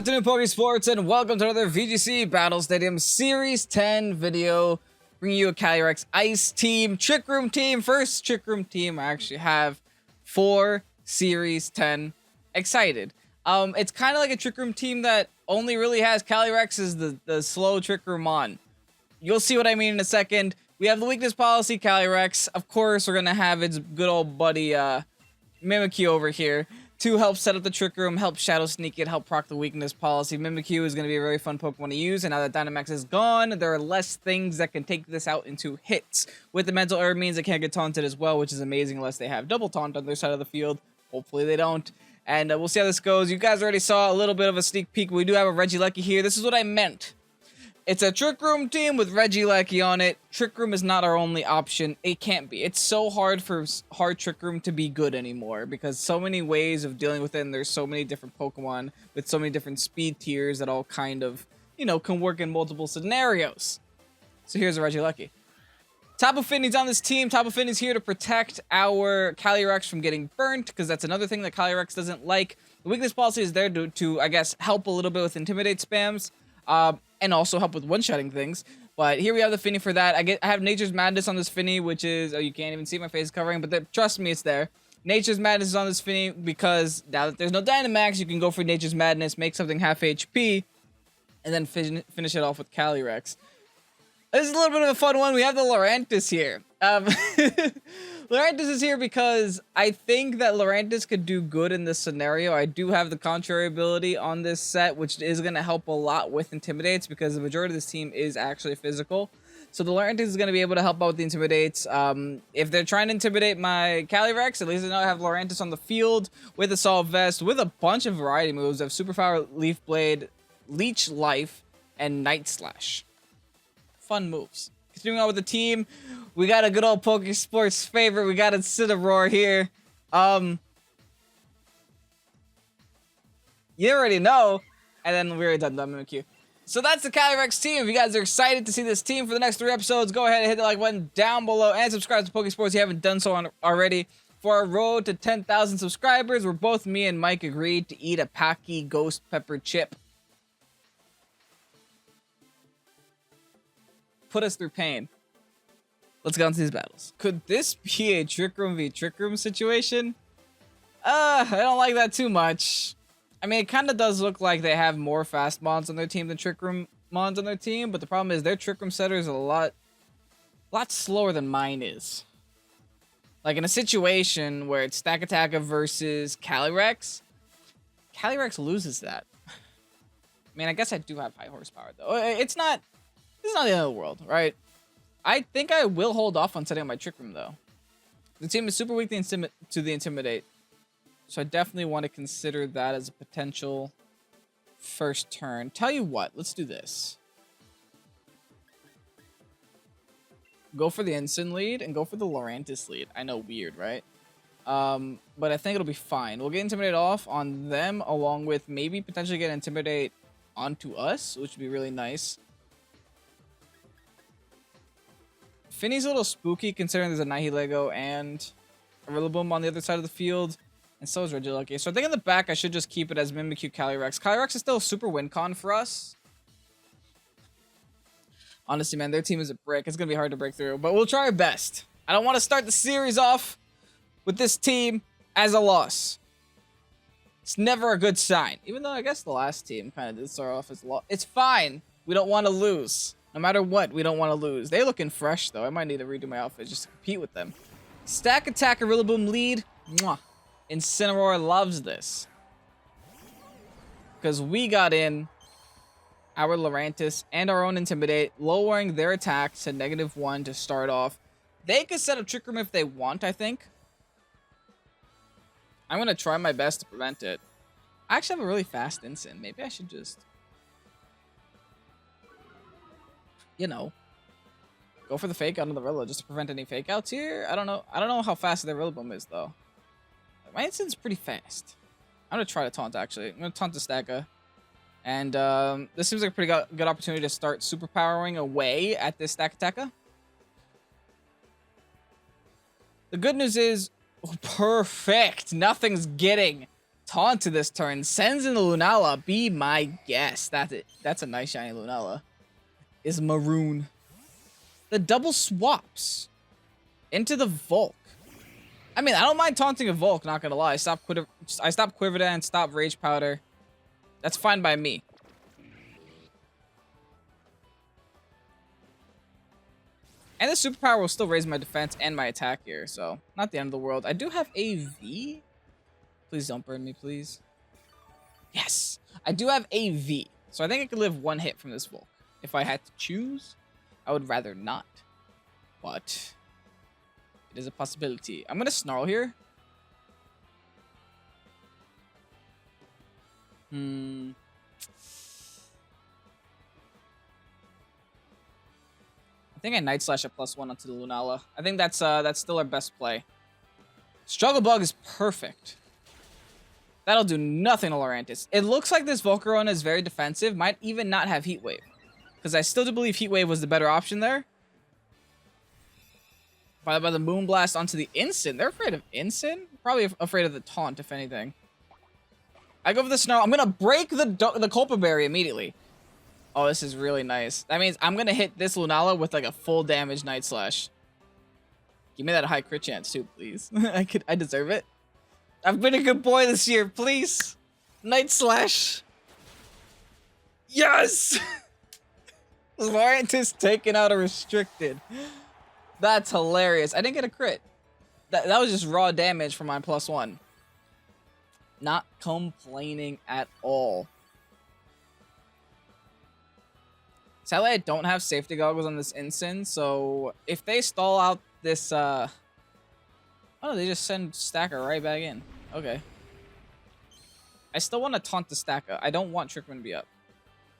afternoon, Pokésports, and welcome to another VGC Battle Stadium Series 10 video. Bringing you a Calyrex Ice team, Trick Room team, first Trick Room team I actually have for Series 10. Excited. It's kind of like a Trick Room team that only really has Calyrex as the slow Trick Room on. You'll see what I mean in a second. We have the weakness policy, Calyrex. Of course, we're going to have its good old buddy, Mimikyu over here to help set up the Trick Room, help Shadow Sneak it, help proc the weakness policy. Mimikyu is going to be a very fun Pokemon to use, and now that Dynamax is gone, there are less things that can take this out into hits. With the Mental Herb means they can't get taunted as well, which is amazing unless they have double taunt on their side of the field. Hopefully they don't. And we'll see how this goes. You guys already saw a little bit of a sneak peek. We do have a Regieleki here. This is what I meant. It's a Trick Room team with Regieleki on it. Trick Room is not our only option. It can't be. It's so hard for hard Trick Room to be good anymore because so many ways of dealing with it, and there's so many different Pokemon with so many different speed tiers that all kind of, you know, can work in multiple scenarios. So here's a Regieleki. Tapu Finney's on this team. Tapu Finney's here to protect our Calyrex from getting burnt, because that's another thing that Calyrex doesn't like. The weakness policy is there to I guess, help a little bit with Intimidate spams. And also help with one-shotting things. But here we have the Finny for that. I have Nature's Madness on this Finny, which is... Oh, you can't even see my face covering, but trust me, it's there. Nature's Madness is on this Finny because now that there's no Dynamax, you can go for Nature's Madness, make something half HP, and then finish it off with Calyrex. This is a little bit of a fun one. We have the LURANTIS here. LURANTIS is here because I think that LURANTIS could do good in this scenario. I do have the contrary ability on this set, which is going to help a lot with Intimidates because the majority of this team is actually physical. So the LURANTIS is going to be able to help out with the Intimidates. If they're trying to intimidate my Calyrex, at least I know I have LURANTIS on the field with Assault Vest, with a bunch of variety moves. I have Super Power, Leaf Blade, Leech Life, and Night Slash. Fun moves. Continuing on with the team, we got a good old Pokésports favorite. We got a Incineroar here. You already know. And then we already done Mimikyu. So that's the Calyrex team. If you guys are excited to see this team for the next 3 episodes, go ahead and hit the like button down below and subscribe to Pokésports if you haven't done so already. For our road to 10,000 subscribers, where both me and Mike agreed to eat a Paki Ghost Pepper chip. Put us through pain. Let's go into these battles. Could this be a Trick Room v Trick Room situation? I don't like that too much. I mean, it kind of does look like they have more fast mons on their team than Trick Room mons on their team, but the problem is their Trick Room setter is a lot slower than mine is. Like in a situation where it's Stack Attacker versus Calyrex, Calyrex loses that. I mean, I guess I do have high horsepower though. This is not the end of the world, right? I think I will hold off on setting up my Trick Room, though. The team is super weak to the Intimidate, so I definitely want to consider that as a potential first turn. Tell you what, let's do this. Go for the Instant lead and go for the LURANTIS lead. I know, weird, right? But I think it'll be fine. We'll get Intimidate off on them, along with maybe potentially get Intimidate onto us, which would be really nice. Finny's a little spooky considering there's a Nihilego and a Rillaboom on the other side of the field, and so is Regieleki. So I think in the back I should just keep it as Mimikyu Calyrex. Calyrex is still a super win con for us. Honestly, man, their team is a brick. It's going to be hard to break through, but we'll try our best. I don't want to start the series off with this team as a loss. It's never a good sign, even though I guess the last team kind of did start off as a loss. It's fine. We don't want to lose. No matter what, we don't want to lose. They're looking fresh, though. I might need to redo my outfit just to compete with them. Stack Attacker, Rillaboom lead. Mwah. Incineroar loves this. Because we got in our LURANTIS and our own Intimidate, lowering their attack to -1 to start off. They could set up Trick Room if they want, I think. I'm going to try my best to prevent it. I actually have a really fast Incin. Maybe I should just... you know, go for the fake out of the Rilla just to prevent any fake outs here. I don't know how fast their Rillaboom is though. My Incin's pretty fast. I'm gonna try to taunt actually. I'm gonna taunt the Stacka. And this seems like a pretty good opportunity to start superpowering away at this Stack Attacker. The good news is, oh, perfect. Nothing's getting taunt to this turn. Sends in the Lunala. Be my guest. That's it. That's a nice shiny Lunala. Is maroon. The double swaps into the Volk. I mean, I don't mind taunting a Volk, not gonna lie. I stopped Quiver Dance, stop Rage Powder. That's fine by me. And the superpower will still raise my defense and my attack here, so not the end of the world. I do have AV. Please don't burn me, please. Yes, I do have AV, so I think I could live one hit from this Volk. If I had to choose, I would rather not, but it is a possibility. I'm gonna Snarl here. I think I Night Slash at +1 onto the Lunala. I think that's still our best play. Struggle Bug is perfect. That'll do nothing to Lurantis. It looks like this Volcarona is very defensive. Might even not have Heat Wave, because I still do believe Heat Wave was the better option there. Followed by the Moonblast onto the Instant. They're afraid of Instant? Probably afraid of the Taunt, if anything. I go for the Snarl. I'm going to break the Culpa Berry immediately. Oh, this is really nice. That means I'm going to hit this Lunala with like a full damage Night Slash. Give me that high crit chance too, please. I deserve it. I've been a good boy this year, please. Night Slash. Yes! Lurantis taking out a restricted. That's hilarious. I didn't get a crit. That was just raw damage from my +1. Not complaining at all. Sadly, I don't have safety goggles on this Instant, so if they stall out this, oh, they just send Stacker right back in. Okay. I still want to taunt the Stacker. I don't want Trick Room to be up.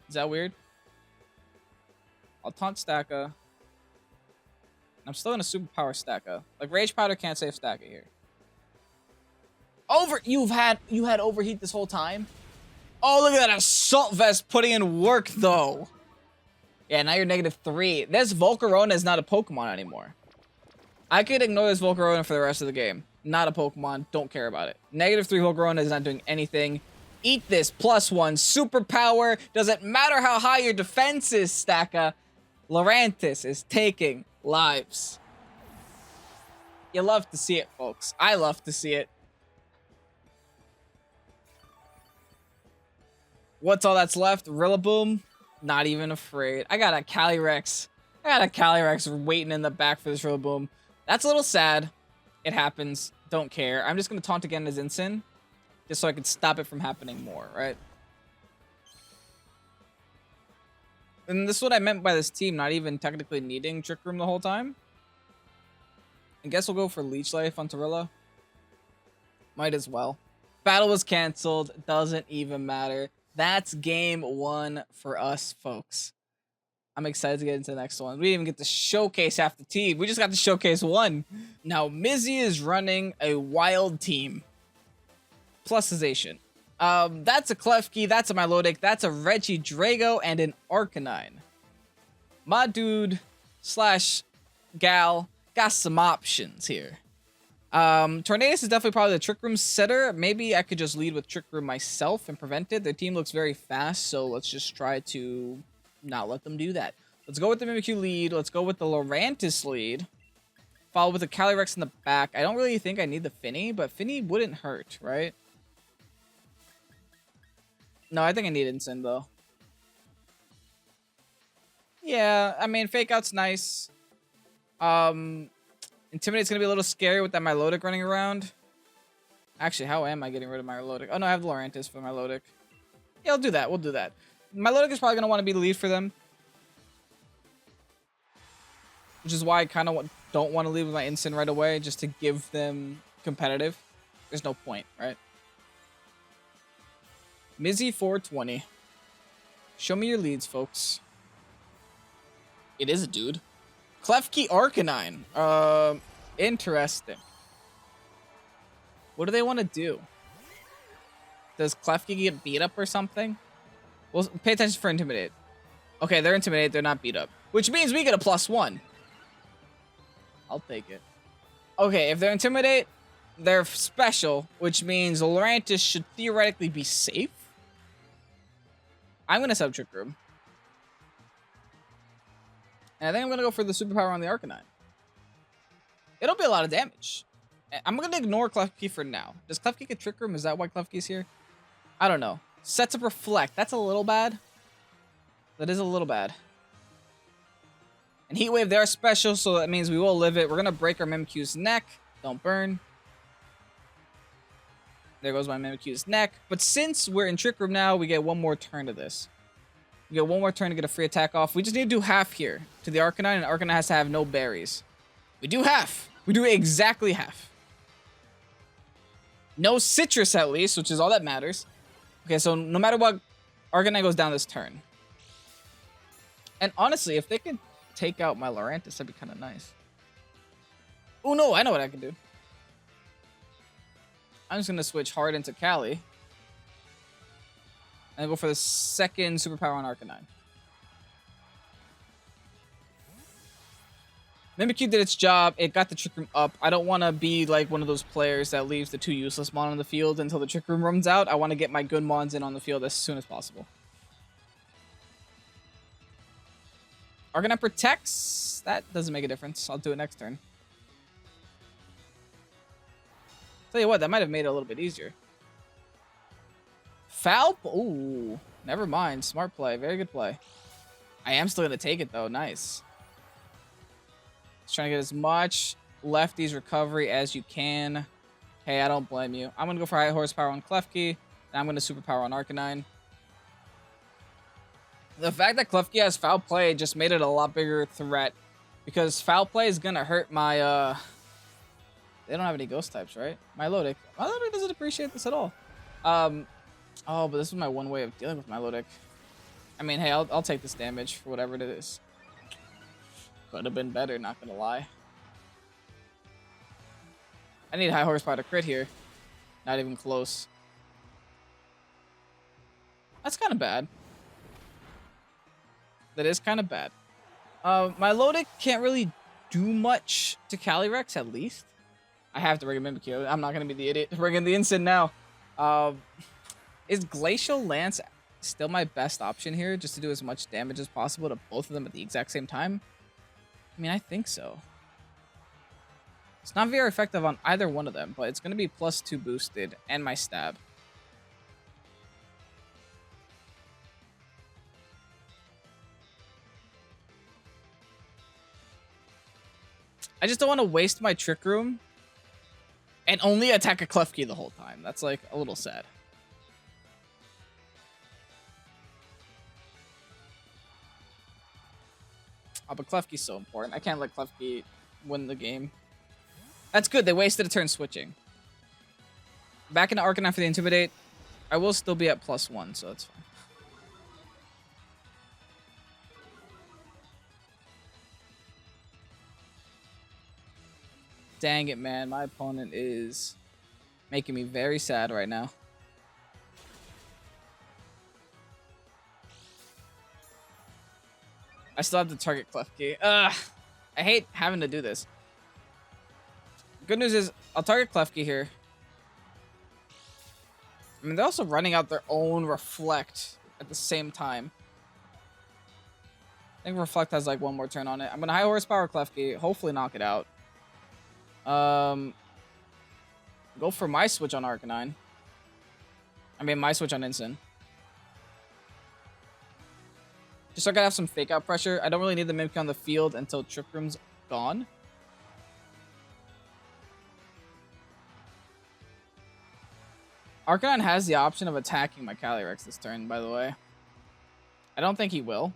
Is that weird? I'll taunt Stacker. I'm still in a superpower Stacker. Like, Rage Powder can't save Stacker here. You had Overheat this whole time? Oh, look at that Assault Vest putting in work, though. Yeah, now you're -3. This Volcarona is not a Pokemon anymore. I could ignore this Volcarona for the rest of the game. Not a Pokemon. Don't care about it. -3 Volcarona is not doing anything. Eat this +1 superpower. Doesn't matter how high your defense is, Stacker. Lurantis is taking lives. You love to see it, folks. I love to see it. What's all that's left? Rillaboom? Not even afraid. I got a Calyrex. Waiting in the back for this Rillaboom. That's a little sad. It happens. Don't care. I'm just going to taunt again as Instant, just so I can stop it from happening more, right? And this is what I meant by this team not even technically needing Trick Room the whole time. I guess we'll go for Leech Life on Torilla. Might as well. Battle was canceled. Doesn't even matter. That's game 1 for us, folks. I'm excited to get into the next one. We didn't even get to showcase half the team. We just got to showcase 1. Now, Mizzy is running a wild team. Plusization. That's a Klefki, that's a Milotic, that's a Regidrago, and an Arcanine. My dude slash gal got some options here. Tornadus is definitely probably the Trick Room setter. Maybe I could just lead with Trick Room myself and prevent it. Their team looks very fast, so let's just try to not let them do that. Let's go with the Mimikyu lead. Let's go with the Lurantis lead. Followed with the Calyrex in the back. I don't really think I need the Finny, but Finny wouldn't hurt, right? No, I think I need Instant, though. Yeah, I mean, Fake Out's nice. Intimidate's gonna be a little scary with that Milotic running around. Actually, how am I getting rid of my Milotic? Oh, no, I have the Lurantis for Milotic. Yeah, I'll do that. We'll do that. Milotic is probably gonna want to be the lead for them. Which is why I kind of don't want to lead with my Instant right away, just to give them competitive. There's no point, right? Mizzy 420. Show me your leads, folks. It is a dude. Klefki Arcanine. Interesting. What do they want to do? Does Klefki get beat up or something? Well, pay attention for Intimidate. Okay, they're Intimidated. They're not beat up. Which means we get a +1. I'll take it. Okay, if they're Intimidate, they're special, which means LURANTIS should theoretically be safe. I'm gonna sub Trick Room. And I think I'm gonna go for the superpower on the Arcanine. It'll be a lot of damage. I'm gonna ignore Klefki for now. Does Klefki get Trick Room? Is that why Klefki's here? I don't know. Sets up Reflect. That's a little bad. That is a little bad. And Heat Wave, they're special, so that means we will live it. We're gonna break our Mimikyu's neck. Don't burn. There goes my Mimikyu's neck. But since we're in Trick Room now, we get one more turn to this. We get one more turn to get a free attack off. We just need to do half here to the Arcanine, and Arcanine has to have no berries. We do half. We do exactly half. No citrus at least, which is all that matters. Okay, so no matter what, Arcanine goes down this turn. And honestly, if they could take out my LURANTIS, that'd be kind of nice. Oh no, I know what I can do. I'm just gonna switch hard into Cali. And go for the second superpower on Arcanine. Mimikyu did its job. It got the Trick Room up. I don't want to be like one of those players that leaves the two useless Mon on the field until the Trick Room runs out. I want to get my good Mons in on the field as soon as possible. Arcanine protects. That doesn't make a difference. I'll do it next turn. Tell you what, that might have made it a little bit easier. Foul? Ooh, never mind. Smart play. Very good play. I am still going to take it, though. Nice. Just trying to get as much lefties recovery as you can. Hey, I don't blame you. I'm going to go for high horsepower on Klefki. And I'm going to superpower on Arcanine. The fact that Klefki has foul play just made it a lot bigger threat. Because foul play is going to hurt my... They don't have any ghost types, right? Milotic. Milotic doesn't appreciate this at all. Oh, but this is my one way of dealing with Milotic. I mean, hey, I'll take this damage for whatever it is. Could have been better, not gonna lie. I need high horsepower to crit here. Not even close. That's kind of bad. That is kind of bad. Milotic can't really do much to Calyrex, at least. I have to bring a Mimikyu. I'm not gonna be the idiot bringing the Instant now. Is Glacial Lance still my best option here, just to do as much damage as possible to both of them at the exact same time? I mean, I think so. It's not very effective on either one of them, but it's going to be +2 boosted and my stab. I just don't want to waste my Trick Room and only attack a Klefki the whole time. That's like a little sad. Oh, but Klefki's so important. I can't let Klefki win the game. That's good. They wasted a turn switching. Back into Arcanine for the Intimidate. I will still be at +1, so that's fine. Dang it, man. My opponent is making me very sad right now. I still have to target Klefki. Ugh. I hate having to do this. Good news is, I'll target Klefki here. I mean, they're also running out their own Reflect at the same time. I think Reflect has like one more turn on it. I'm going to high horsepower Klefki. Hopefully knock it out. Go for my switch on Arcanine. I mean, my switch on Instant. Just so I can have some fake out pressure. I don't really need the Mimikyu on the field until Trick Room's gone. Arcanine has the option of attacking my Calyrex this turn, by the way. I don't think he will.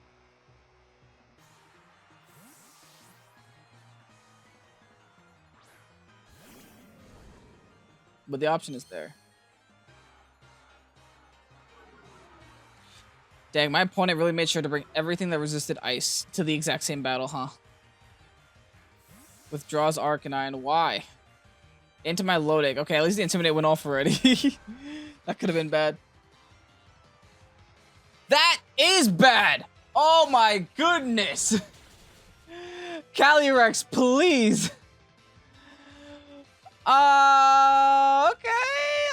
But the option is there. Dang, my opponent really made sure to bring everything that resisted ice to the exact same battle, huh? Withdraws Arcanine. Why? Into my Lodic. Okay, at least the Intimidate went off already. That could have been bad. That is bad! Oh my goodness! Calyrex, please! Okay,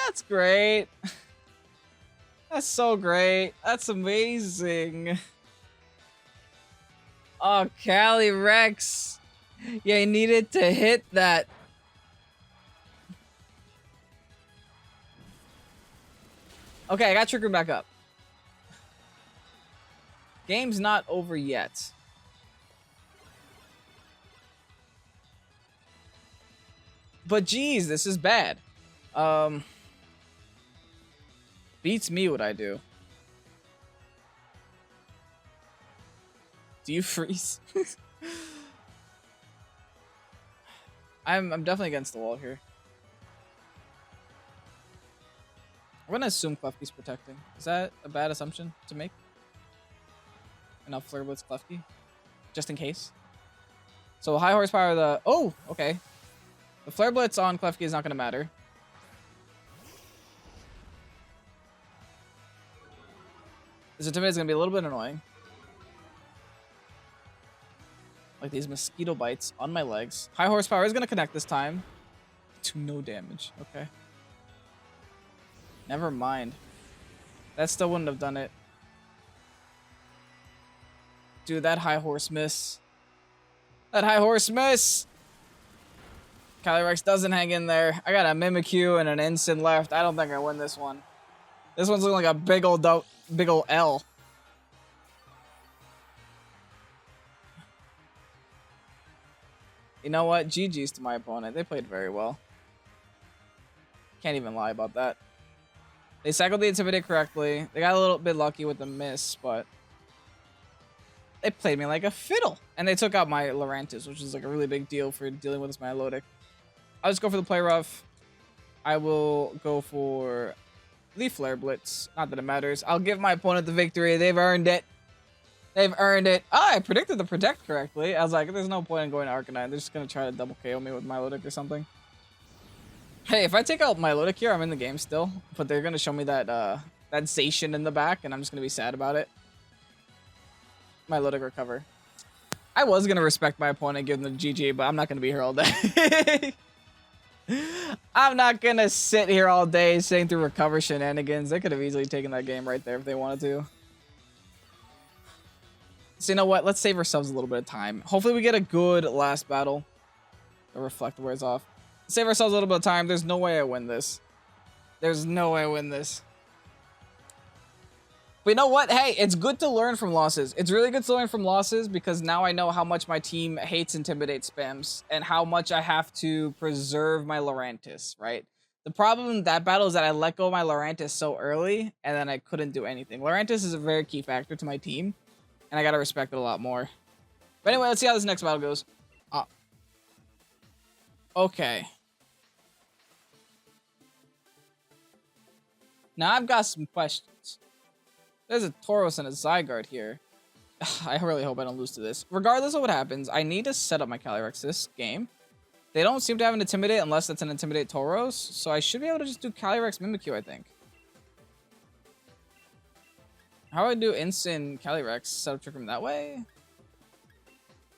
that's great. That's so great. That's amazing. Oh, Calyrex. Yeah, you needed to hit that. Okay, I got Trick Room back up. Game's not over yet. But geez, this is bad. Beats me what I do. Do you freeze? I'm definitely against the wall here. I'm gonna assume Klefki's protecting. Is that a bad assumption to make? And I'll Flare Blitz Klefki. Just in case. So high horsepower the... Oh, okay. The Flare Blitz on Klefki is not gonna matter. This Intimidate is gonna be a little bit annoying. Like these mosquito bites on my legs. High horsepower is gonna connect this time. To no damage. Okay. Never mind. That still wouldn't have done it. Dude, that high horse miss. That high horse miss! Calyrex doesn't hang in there. I got a Mimikyu and an Instant left. I don't think I win this one. This one's looking like a big old L. You know what? GG's to my opponent. They played very well. Can't even lie about that. They cycled the Intimidate correctly. They got a little bit lucky with the miss, but they played me like a fiddle. And they took out my LURANTIS, which is like a really big deal for dealing with this Milotic. I'll just go for the play rough. I will go for the Flare Blitz. Not that it matters. I'll give my opponent the victory. They've earned it. They've earned it. Oh, I predicted the Protect correctly. I was like, there's no point in going to Arcanine. They're just going to try to double KO me with Milotic or something. Hey, if I take out Milotic here, I'm in the game still. But they're going to show me that that Zacian in the back, and I'm just going to be sad about it. Milotic recover. I was going to respect my opponent and give them the GG, but I'm not going to be here all day. I'm not going to sit here all day sitting through recover shenanigans. They could have easily taken that game right there if they wanted to. So you know what? Let's save ourselves a little bit of time. Hopefully we get a good last battle. The Reflect wears off. Save ourselves a little bit of time. There's no way I win this. There's no way I win this. But you know what? Hey, it's good to learn from losses. It's really good to learn from losses because now I know how much my team hates Intimidate spams and how much I have to preserve my LURANTIS, right? The problem in that battle is that I let go of my LURANTIS so early and then I couldn't do anything. LURANTIS is a very key factor to my team and I gotta respect it a lot more. But anyway, let's see how this next battle goes. Okay. Now I've got some questions. There's a Tauros and a Zygarde here. I really hope I don't lose to this. Regardless of what happens, I need to set up my Calyrex this game. They don't seem to have an Intimidate unless it's an Intimidate Tauros, so I should be able to just do Calyrex Mimikyu, I think. How do I do Instant Calyrex? Set up Trick Room that way?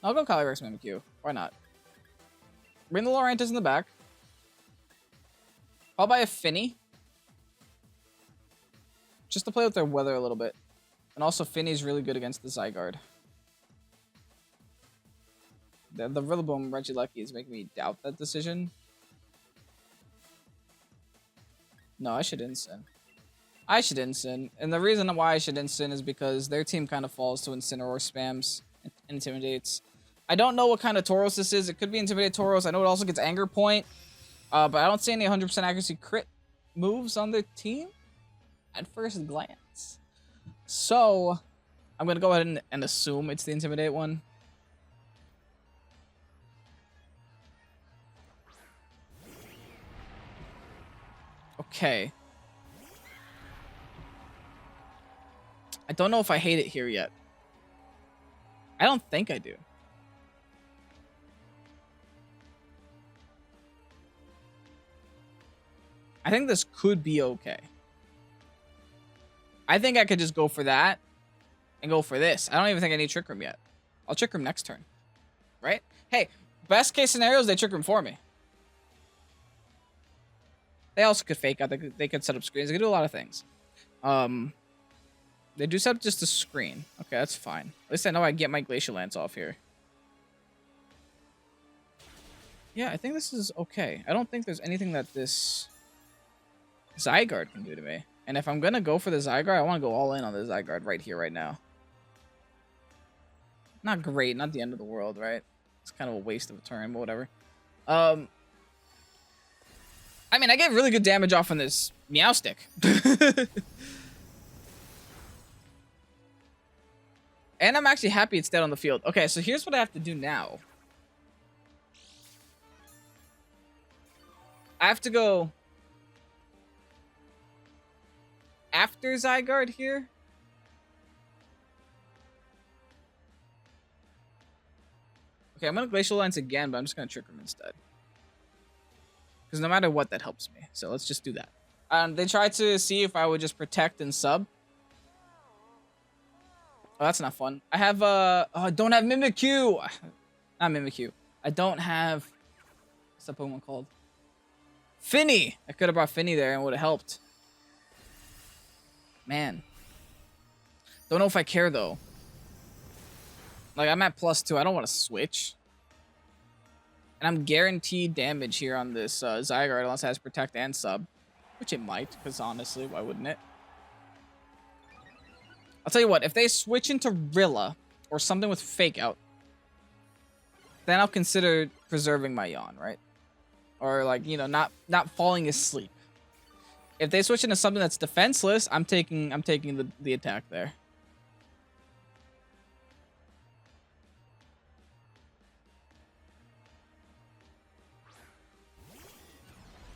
I'll go Calyrex Mimikyu. Why not? Bring the LURANTIS in the back. I'll buy a Finny. Just to play with their weather a little bit. And also, Finny's really good against the Zygarde. The Rillaboom Regieleki is making me doubt that decision. No, I should Instant. I should Instant. And the reason why I should Instant is because their team kind of falls to Incineroar spams and Intimidates. I don't know what kind of Tauros this is. It could be Intimidate Tauros. I know it also gets Anger Point. But I don't see any 100% accuracy crit moves on their team at first glance. So, I'm going to go ahead and assume it's the Intimidate one. Okay. I don't know if I hate it here yet. I don't think I do. I think this could be okay. I think I could just go for that and go for this. I don't even think I need Trick Room yet. I'll Trick Room next turn. Right? Hey, best case scenario is they Trick Room for me. They also could fake out. They could set up screens. They could do a lot of things. They do set up just a screen. Okay, that's fine. At least I know I get my Glacial Lance off here. Yeah, I think this is okay. I don't think there's anything that this Zygarde can do to me. And if I'm going to go for the Zygarde, I want to go all in on the Zygarde right here, right now. Not great. Not the end of the world, right? It's kind of a waste of a turn, but whatever. I mean, I get really good damage off on this Meowstic. And I'm actually happy it's dead on the field. Okay, so here's what I have to do now. I have to go after Zygarde here. Okay, I'm going to Glacial Lance again, but I'm just going to Trick Room instead. Because no matter what, that helps me. So let's just do that. They tried to see if I would just protect and sub. Oh, that's not fun. I have, I don't have Mimikyu. Not Mimikyu. I don't have, what's that Pokemon called? Finny. I could have brought Finny there and would have helped. Man. Don't know if I care, though. Like, I'm at +2. I don't want to switch. And I'm guaranteed damage here on this Zygarde unless it has Protect and Sub. Which it might, because honestly, why wouldn't it? I'll tell you what, if they switch into Rilla or something with Fake Out, then I'll consider preserving my Yawn, right? Or like, you know, not falling asleep. If they switch into something that's defenseless, I'm taking the attack there.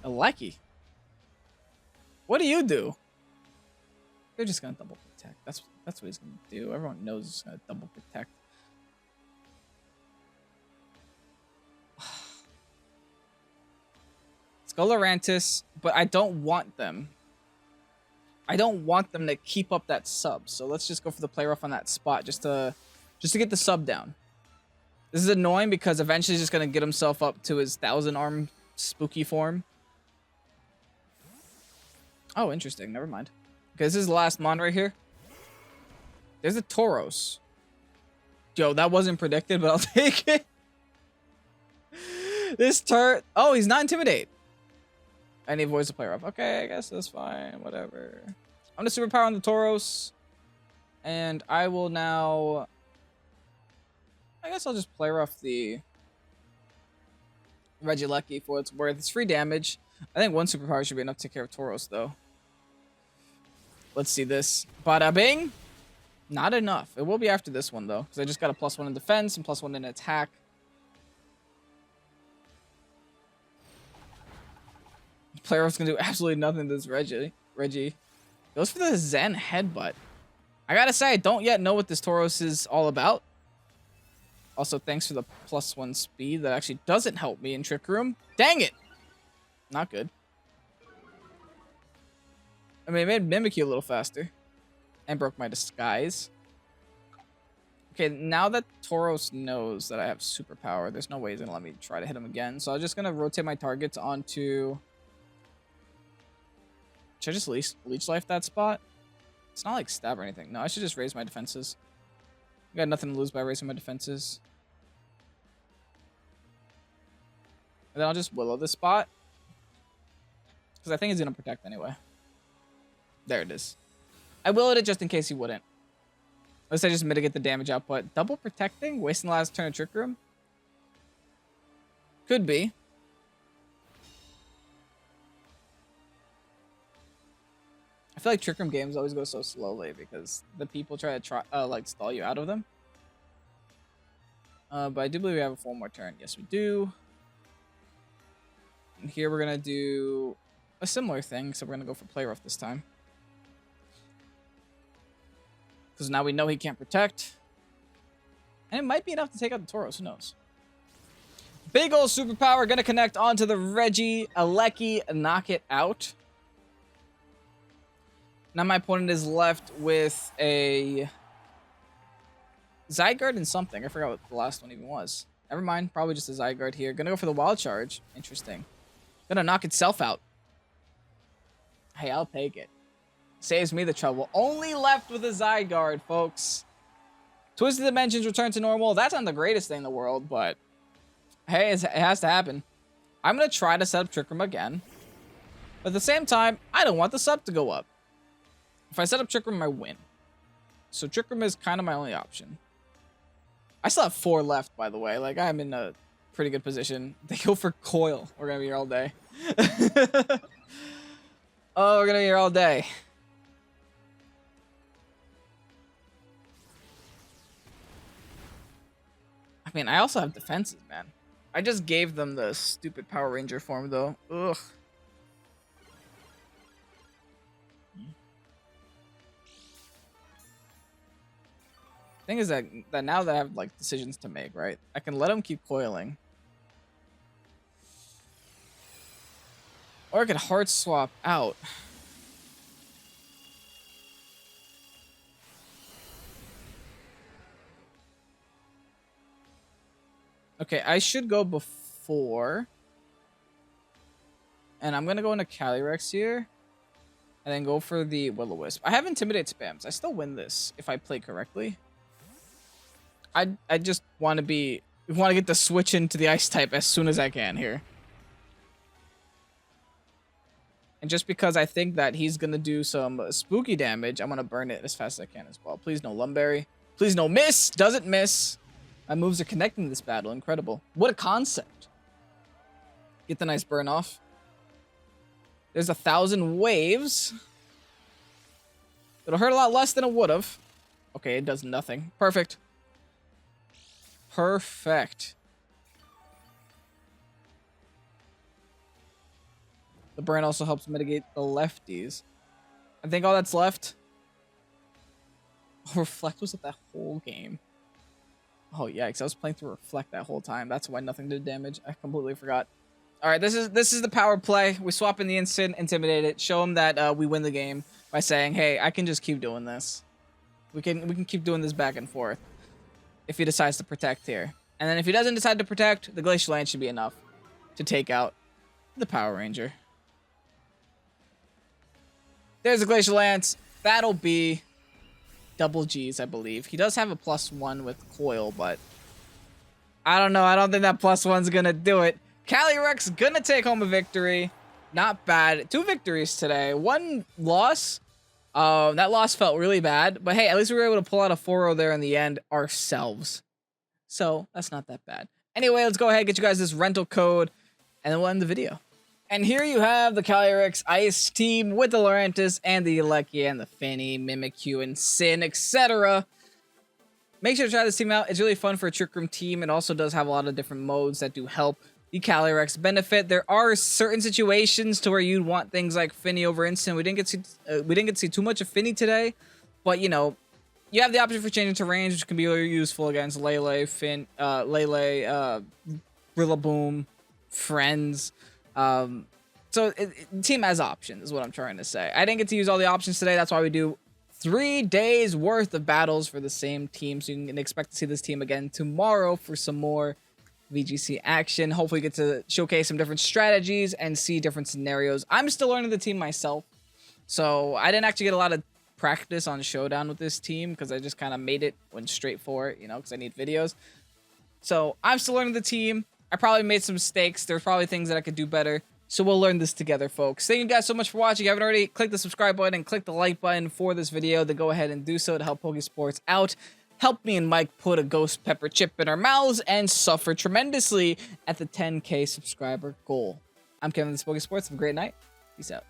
Alecki. What do you do? They're just gonna double protect. That's what he's gonna do. Everyone knows he's gonna double protect. Let's go LURANTIS, but I don't want them. I don't want them to keep up that sub. So let's just go for the play rough on that spot just to get the sub down. This is annoying because eventually he's just gonna get himself up to his 1,000-arm spooky form. Oh, interesting. Never mind. Okay, this is the last mon right here. There's a Tauros. Yo, that wasn't predicted, but I'll take it. This turret. Oh, he's not Intimidate. And he avoids the player up. Okay, I guess that's fine. Whatever. I'm gonna superpower on the Tauros. And I will now. I guess I'll just play rough the Regieleki for what it's worth. It's free damage. I think one superpower should be enough to take care of Tauros, though. Let's see this. Bada bing. Not enough. It will be after this one, though, because I just got a +1 in defense and +1 in attack. Player's gonna do absolutely nothing to this Reggie. Goes for the Zen Headbutt. I gotta say, I don't yet know what this Tauros is all about. Also, thanks for the +1 speed. That actually doesn't help me in Trick Room. Dang it! Not good. I mean, it made Mimikyu a little faster. And broke my disguise. Okay, now that Tauros knows that I have superpower, there's no way he's gonna let me try to hit him again. So I'm just gonna rotate my targets onto... Should I just Leech Life that spot? It's not like stab or anything. No, I should just raise my defenses. I got nothing to lose by raising my defenses. And then I'll just Willow this spot. Because I think he's gonna protect anyway. There it is. I willowed it just in case he wouldn't. Unless I just mitigate the damage output. Double protecting? Wasting the last turn of Trick Room? Could be. I feel like Trick Room games always go so slowly because the people try to like stall you out of them. But I do believe we have a 4 more turn. Yes, we do. And here we're gonna do a similar thing, so we're gonna go for Play Rough this time. Because now we know he can't protect. And it might be enough to take out the Tauros, who knows? Big ol' superpower, gonna connect onto the Regieleki, knock it out. Now my opponent is left with a Zygarde and something. I forgot what the last one even was. Never mind, probably just a Zygarde here. Gonna go for the Wild Charge. Interesting. Gonna knock itself out. Hey, I'll take it. Saves me the trouble. Only left with a Zygarde, folks. Twisted Dimensions return to normal. That's not the greatest thing in the world, but hey, it has to happen. I'm going to try to set up Trick Room again. But at the same time, I don't want the sub to go up. If I set up Trick Room, I win. So Trick Room is kind of my only option. I still have 4 left, by the way. Like, I'm in a pretty good position. They go for Coil. We're going to be here all day. Oh, we're going to be here all day. I mean, I also have defenses, man. I just gave them the stupid Power Ranger form, though. Ugh. Thing is that now that I have like decisions to make, right? I can let them keep coiling. Or I could hard swap out. Okay, I should go before. And I'm gonna go into Calyrex here. And then go for the Will-O-Wisp. I have Intimidate spams. I still win this if I play correctly. I just want to get the switch into the Ice type as soon as I can here. And just because I think that he's gonna do some spooky damage, I'm gonna burn it as fast as I can as well. Please no Lumberry. Please no miss. Doesn't miss. My moves are connecting this battle. Incredible. What a concept. Get the nice burn off. There's 1,000 waves. It'll hurt a lot less than it would have. Okay, it does nothing. Perfect. Perfect. The burn also helps mitigate the lefties. I think all that's left. Oh, Reflect was at that whole game. Oh, yikes. I was playing through Reflect that whole time. That's why nothing did damage. I completely forgot. All right, this is the power play. We swap in the instant, intimidate it, show him that we win the game by saying, "Hey, I can just keep doing this. We can keep doing this back and forth." If he decides to protect here, and then if he doesn't decide to protect, the Glacial Lance should be enough to take out the Power Ranger. There's a Glacial Lance. That'll be double G's, I believe. He does have a +1 with Coil, but I don't know. I don't think that +1's gonna do it. Calyrex gonna take home a victory. Not bad. 2 victories today. 1 loss. That loss felt really bad. But hey, at least we were able to pull out a 4-0 there in the end ourselves. So that's not that bad. Anyway, let's go ahead and get you guys this rental code. And then we'll end the video. And here you have the Calyrex Ice team with the Lurantis and the Alekia and the Fanny, Mimikyu, and Sin, etc. Make sure to try this team out. It's really fun for a Trick Room team. It also does have a lot of different modes that do help the Calyrex benefit. There are certain situations to where you'd want things like Finny over Instant. We didn't get to see too much of Finny today, but you know, you have the option for changing to range, which can be really useful against Lele, Rillaboom, Friends. So the team has options, is what I'm trying to say. I didn't get to use all the options today. That's why we do 3 days worth of battles for the same team. So you can expect to see this team again tomorrow for some more VGC action. Hopefully get to showcase some different strategies and see different scenarios. I'm still learning the team myself, so I didn't actually get a lot of practice on Showdown with this team because I just kind of made it, went straight for it, you know, because I need videos. So I'm still learning the team. I probably made some mistakes. There's probably things that I could do better. So we'll learn this together, folks. Thank you guys so much for watching. If you haven't already, click the subscribe button and click the like button for this video. Then go ahead and do so to help Pokésports out. Help me and Mike put a ghost pepper chip in our mouths and suffer tremendously at the 10K subscriber goal. I'm Kevin, this is Pokésports. Have a great night. Peace out.